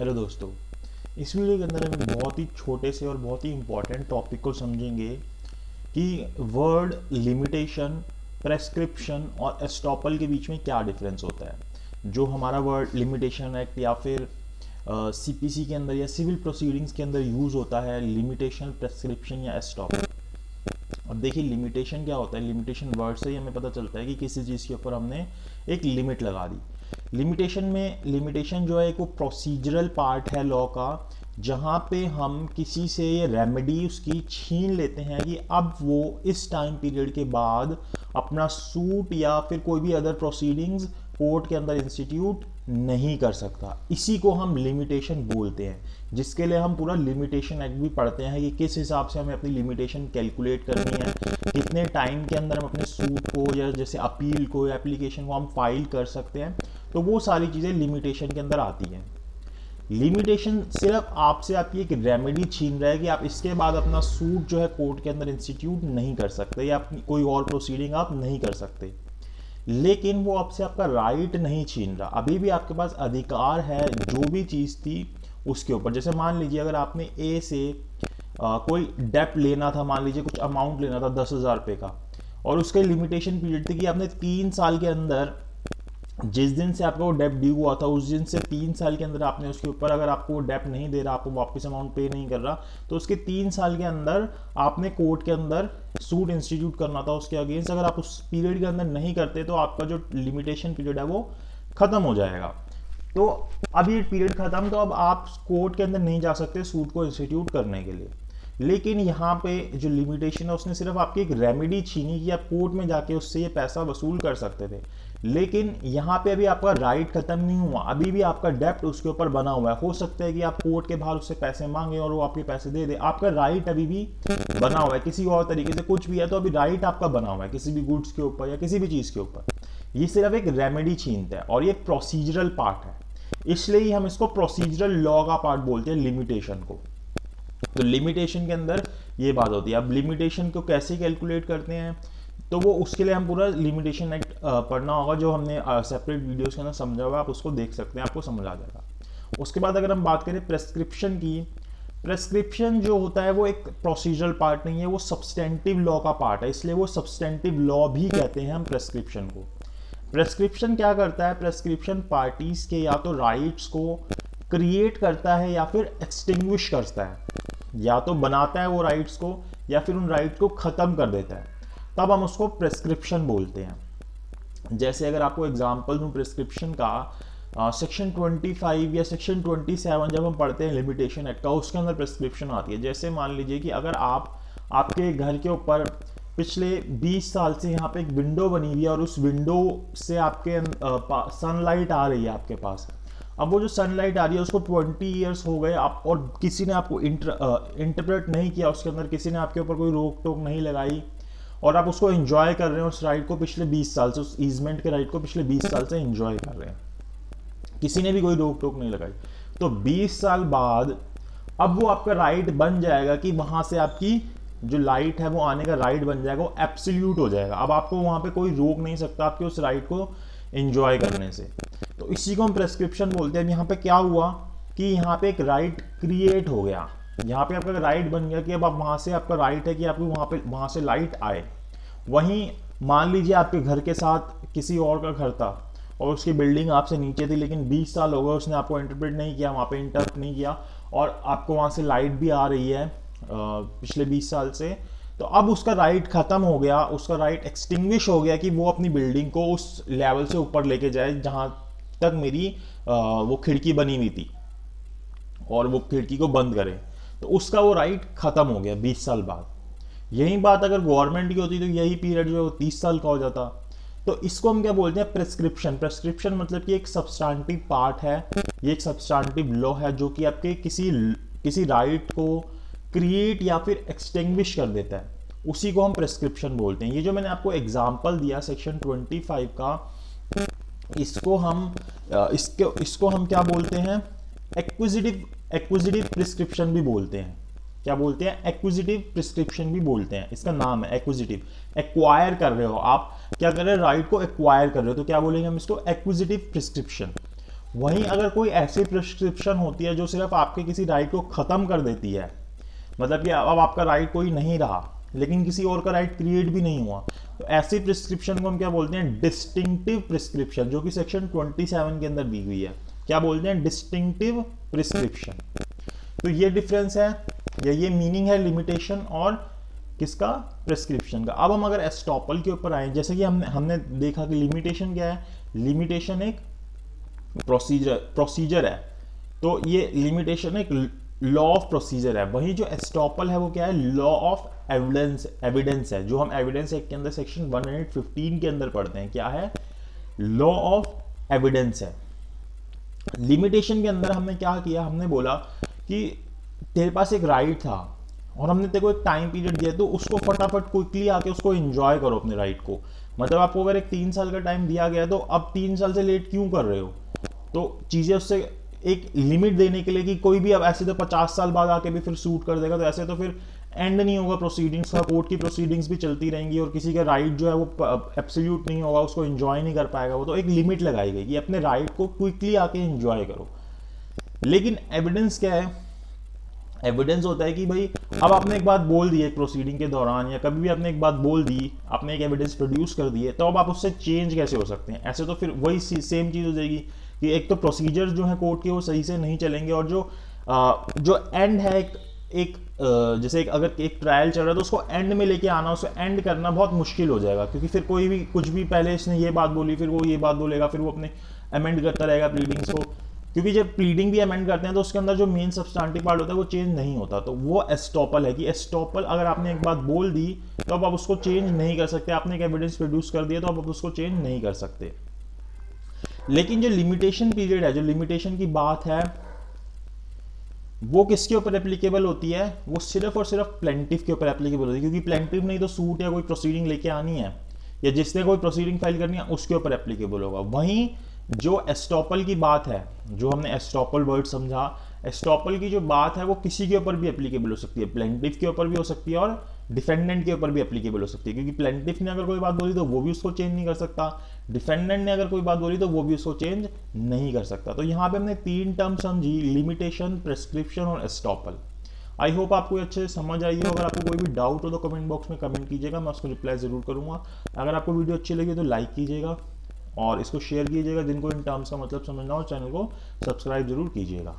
Hello दोस्तों। इस video के अंदर हम बहुत ही छोटे से और बहुत ही इम्पोर्टेंट टॉपिक को समझेंगे कि वर्ड लिमिटेशन, प्रेस्क्रिप्शन और एस्टॉपल के बीच में क्या डिफरेंस होता है। जो हमारा वर्ड लिमिटेशन एक्ट या फिर सीपीसी के अंदर या सिविल प्रोसीडिंग्स के अंदर यूज़ होता है, लिमिटेशन, प्रेस्क्रिप्शन या एस्टॉपल। अब देखिए लिमिटेशन क्या होता है। लिमिटेशन वर्ड से ही हमें पता चलता है कि किसी चीज़ के ऊपर हमने एक लिमिट लगा दी। लिमिटेशन जो है एक वो प्रोसीजरल पार्ट है लॉ का, जहाँ पे हम किसी से ये रेमेडी उसकी छीन लेते हैं कि अब वो इस टाइम पीरियड के बाद अपना सूट या फिर कोई भी अदर प्रोसीडिंग्स कोर्ट के अंदर इंस्टीट्यूट नहीं कर सकता। इसी को हम लिमिटेशन बोलते हैं, जिसके लिए हम पूरा लिमिटेशन एक्ट भी पढ़ते हैं कि किस हिसाब से हमें अपनी लिमिटेशन कैलकुलेट करनी है, कितने टाइम के अंदर हम अपने सूट को या जैसे अपील को या एप्लीकेशन को हम फाइल कर सकते हैं। तो वो सारी चीज़ें लिमिटेशन के अंदर आती हैं। लिमिटेशन सिर्फ आपसे आपकी एक रेमेडी छीन रहा है कि आप इसके बाद अपना सूट जो है कोर्ट के अंदर इंस्टीट्यूट नहीं कर सकते या अपनी कोई और प्रोसीडिंग आप नहीं कर सकते, लेकिन वो आपसे आपका राइट नहीं छीन रहा। अभी भी आपके पास अधिकार है जो भी चीज़ थी उसके ऊपर। जैसे मान लीजिए अगर आपने ए से कोई डेप्ट लेना था, मान लीजिए कुछ अमाउंट लेना था 10,000 रुपये का, और उसके लिमिटेशन पीरियड थी कि आपने 3 साल के अंदर, जिस दिन से आपका वो डेप्ट ड्यू हुआ था उस दिन से 3 साल के अंदर आपने उसके ऊपर, अगर आपको वो डेप्ट नहीं दे रहा, आपको वापस अमाउंट पे नहीं कर रहा, तो उसके 3 साल के अंदर आपने कोर्ट के अंदर सूट इंस्टीट्यूट करना था उसके अगेंस्ट। अगर आप उस पीरियड के अंदर नहीं करते तो आपका जो लिमिटेशन पीरियड है वो खत्म हो जाएगा। तो अब ये पीरियड खत्म, तो अब आप कोर्ट के अंदर नहीं जा सकते सूट को इंस्टीट्यूट करने के लिए। लेकिन यहाँ पे जो लिमिटेशन है उसने सिर्फ आपकी एक रेमेडी छीनी कि आप कोर्ट में जाके उससे ये पैसा वसूल कर सकते थे, लेकिन यहाँ पे अभी आपका राइट खत्म नहीं हुआ, अभी भी आपका डेप्ट उसके ऊपर बना हुआ है। हो सकता है कि आप कोर्ट के बाहर उससे पैसे मांगे और वो आपके पैसे दे दे, आपका राइट अभी भी बना हुआ है। किसी और तरीके से कुछ भी है तो अभी राइट आपका बना हुआ है किसी भी गुड्स के ऊपर या किसी भी चीज़ के ऊपर। ये सिर्फ एक रेमेडी छीनता है और ये प्रोसीजरल पार्ट है, इसलिए ही हम इसको प्रोसीजरल लॉ का पार्ट बोलते हैं लिमिटेशन को। तो लिमिटेशन के अंदर ये बात होती है। अब लिमिटेशन को कैसे कैलकुलेट करते हैं, तो वो उसके लिए हम पूरा लिमिटेशन एक्ट पढ़ना होगा, जो हमने सेपरेट वीडियोस के अंदर समझा हुआ है, आप उसको देख सकते हैं, आपको समझ आ जाएगा। उसके बाद अगर हम बात करें प्रेस्क्रिप्शन की, प्रेस्क्रिप्शन जो होता है वो एक प्रोसीजरल पार्ट नहीं है, वो सब्सटेंटिव लॉ का पार्ट है, इसलिए वो सब्सटेंटिव लॉ भी कहते हैं हम प्रेस्क्रिप्शन को। प्रेस्क्रिप्शन क्या करता है? प्रेस्क्रिप्शन पार्टीज के या तो राइट्स को क्रिएट करता है या फिर एक्सटिंग्विश करता है, या तो बनाता है वो राइट्स को या फिर उन राइट को ख़त्म कर देता है, तब हम उसको प्रेस्क्रिप्शन बोलते हैं। जैसे अगर आपको एग्जांपल दूं प्रेस्क्रिप्शन का, सेक्शन 25 या सेक्शन 27 जब हम पढ़ते हैं लिमिटेशन एक्ट का, उसके अंदर प्रेस्क्रिप्शन आती है। जैसे मान लीजिए कि अगर आपके घर के ऊपर पिछले 20 साल से यहाँ पे एक विंडो बनी हुई है और उस विंडो से आपके सनलाइट आ रही है आपके पास। अब वो जो सनलाइट आ रही है उसको 20 ईयर्स हो गए, आप और किसी ने आपको इंटरप्रेट नहीं किया, उसके अंदर किसी ने आपके ऊपर कोई रोक टोक नहीं लगाई और आप उसको एंजॉय कर रहे हो उस राइड को पिछले 20 साल से, उस ईजमेंट के राइड को पिछले 20 साल से एंजॉय कर रहे हैं, किसी ने भी कोई रोक टोक नहीं लगाई। तो 20 साल बाद अब वो आपका राइट बन जाएगा कि वहां से आपकी जो लाइट है वो आने का राइट बन जाएगा, वो एब्सोल्यूट हो जाएगा। अब आपको वहां पे कोई रोक नहीं सकता आपके उस राइट को एंजॉय करने से। तो इसी को हम प्रेस्क्रिप्शन बोलते हैं। यहाँ पे क्या हुआ कि यहाँ पे एक राइट क्रिएट हो गया, यहाँ पे आपका राइट बन गया कि अब आप वहाँ से आपका राइट है कि आपको वहाँ से लाइट आए। वहीं मान लीजिए आपके घर के साथ किसी और का घर था और उसकी बिल्डिंग आपसे नीचे थी, लेकिन 20 साल हो गए उसने आपको इंटरप्रेट नहीं किया, वहाँ पे इंटरप्ट नहीं किया और आपको वहाँ से लाइट भी आ रही है पिछले 20 साल से। तो अब उसका राइट खत्म हो गया, उसका राइट एक्सटिंग्विश हो गया कि वो अपनी बिल्डिंग को उस लेवल से ऊपर लेके जाए जहाँ तक मेरी वो खिड़की बनी हुई थी और वो खिड़की को बंद करे। तो उसका वो राइट खत्म हो गया 20 साल बाद। यही बात अगर गवर्नमेंट की होती तो यही पीरियड जो 30 साल का हो जाता। तो इसको हम क्या बोलते हैं? प्रेस्क्रिप्शन। प्रेस्क्रिप्शन मतलब कि एक सब्सटेंटिव पार्ट है, ये एक सब्सटेंटिव लॉ है जो कि आपके किसी राइट को क्रिएट या फिर एक्सटिंग्विश कर देता है, उसी को हम प्रेस्क्रिप्शन बोलते हैं। ये जो मैंने आपको एग्जांपल दिया सेक्शन 25 का, इसको हम क्या बोलते हैं? एक्विजिटिव प्रिस्क्रिप्शन भी बोलते हैं। क्या बोलते हैं? एक्विजिटिव प्रिस्क्रिप्शन भी बोलते हैं। इसका नाम है एक्विजिटिव। एक्वायर कर रहे हो आप, क्या कर रहे हो? राइट को एक्वायर कर रहे हो, तो क्या बोलेंगे हम इसको? एक्विजिटिव प्रिस्क्रिप्शन। वहीं अगर कोई ऐसी प्रिस्क्रिप्शन होती है जो सिर्फ आपके किसी राइट को ख़त्म कर देती है, मतलब कि अब आपका राइट कोई नहीं रहा लेकिन किसी और का राइट क्रिएट भी नहीं हुआ, तो ऐसी प्रिस्क्रिप्शन को हम क्या बोलते हैं, डिस्टिंक्टिव प्रिस्क्रिप्शन, जो कि सेक्शन 27 के अंदर दी हुई है। क्या बोलते हैं, डिस्टिंक्टिव प्रिस्क्रिप्शन। तो ये डिफरेंस है या ये मीनिंग है लिमिटेशन और किसका, प्रिस्क्रिप्शन का। अब हम अगर एस्टॉपल के ऊपर आए, जैसे कि हमने देखा कि लिमिटेशन क्या है, लिमिटेशन एक प्रोसीजर है, तो ये लिमिटेशन एक लॉ ऑफ प्रोसीजर है। वही जो एस्टॉपल है वो क्या है, लॉ ऑफ एविडेंस है, जो हम एविडेंस एक्ट के अंदर सेक्शन 115 के अंदर पढ़ते हैं। क्या है, लॉ ऑफ एविडेंस है। लिमिटेशन के अंदर हमने क्या किया, हमने बोला कि तेरे पास एक राइट था और हमने तेरे को एक टाइम पीरियड दिया, तो उसको फटाफट क्विकली आके उसको एंजॉय करो अपने राइट को। मतलब आपको अगर एक 3 साल का टाइम दिया गया तो अब 3 साल से लेट क्यों कर रहे हो, तो चीज़ें उससे एक लिमिट देने के लिए कि कोई भी अब ऐसे तो 50 साल बाद आके भी फिर सूट कर देगा, तो ऐसे तो फिर एंड नहीं होगा प्रोसीडिंग्स का, कोर्ट की प्रोसीडिंग्स भी चलती रहेंगी और किसी का राइट जो है वो एब्सोल्यूट नहीं होगा, उसको एंजॉय नहीं कर पाएगा वो। तो एक लिमिट लगाई गई कि अपने राइट को क्विकली आके एंजॉय करो। लेकिन एविडेंस क्या है, एविडेंस होता है कि भाई अब आपने एक बात बोल दी एक प्रोसीडिंग के दौरान या कभी भी आपने एक बात बोल दी, आपने एक एविडेंस प्रोड्यूस कर दी है, तो अब आप उससे चेंज कैसे हो सकते हैं। ऐसे तो फिर वही सेम चीज़ हो जाएगी कि एक तो प्रोसीजर जो है कोर्ट के वो सही से नहीं चलेंगे, और जो एंड है एक जैसे अगर एक ट्रायल चल रहा है तो उसको एंड में लेके आना, उसको एंड करना बहुत मुश्किल हो जाएगा, क्योंकि फिर कोई भी कुछ भी पहले इसने ये बात बोली फिर वो ये बात बोलेगा, फिर वो अपने अमेंड करता रहेगा प्लीडिंग्स को, क्योंकि जब प्लीडिंग भी अमेंड करते हैं तो उसके अंदर जो मेन सब्सटेंटिव पार्ट होता है वो चेंज नहीं होता। तो वो एस्टॉपल है कि एस्टॉपल अगर आपने एक बात बोल दी तो अब आप उसको चेंज नहीं कर सकते, आपने एक एविडेंस प्रोड्यूस कर दिया तो अब आप उसको चेंज नहीं कर सकते। लेकिन जो लिमिटेशन पीरियड है, जो लिमिटेशन की बात है, वो किसके ऊपर एप्लीकेबल होती है, वो सिर्फ और सिर्फ प्लेंटिफ के ऊपर एप्लीकेबल होती है, क्योंकि प्लेंटिफ नहीं तो सूट या कोई प्रोसीडिंग लेके आनी है या जिसने कोई प्रोसीडिंग फाइल करनी है उसके ऊपर एप्लीकेबल होगा। वहीं जो एस्टॉपल की बात है, जो हमने एस्टॉपल वर्ड समझा, एस्टॉपल की जो बात है वो किसी के ऊपर भी एप्लीकेबल हो सकती है, प्लेंटिफ के ऊपर भी हो सकती है और डिफेंडेंट के ऊपर भी एप्लीकेबल हो सकती है, क्योंकि प्लेंटिफ ने अगर कोई बात बोली तो वो भी उसको चेंज नहीं कर सकता, डिफेंडेंट ने अगर कोई बात बोली तो वो भी उसको चेंज नहीं कर सकता। तो यहाँ पे हमने 3 टर्म समझी, लिमिटेशन, प्रेस्क्रिप्शन और एस्टॉपल। आई होप आपको अच्छे से समझ आई हो। अगर आपको कोई भी डाउट हो तो कमेंट बॉक्स में कमेंट कीजिएगा, मैं उसको रिप्लाई ज़रूर करूँगा। अगर आपको वीडियो अच्छी लगी तो लाइक कीजिएगा और इसको शेयर कीजिएगा, जिनको इन टर्म्स का मतलब समझना हो चैनल को सब्सक्राइब जरूर कीजिएगा।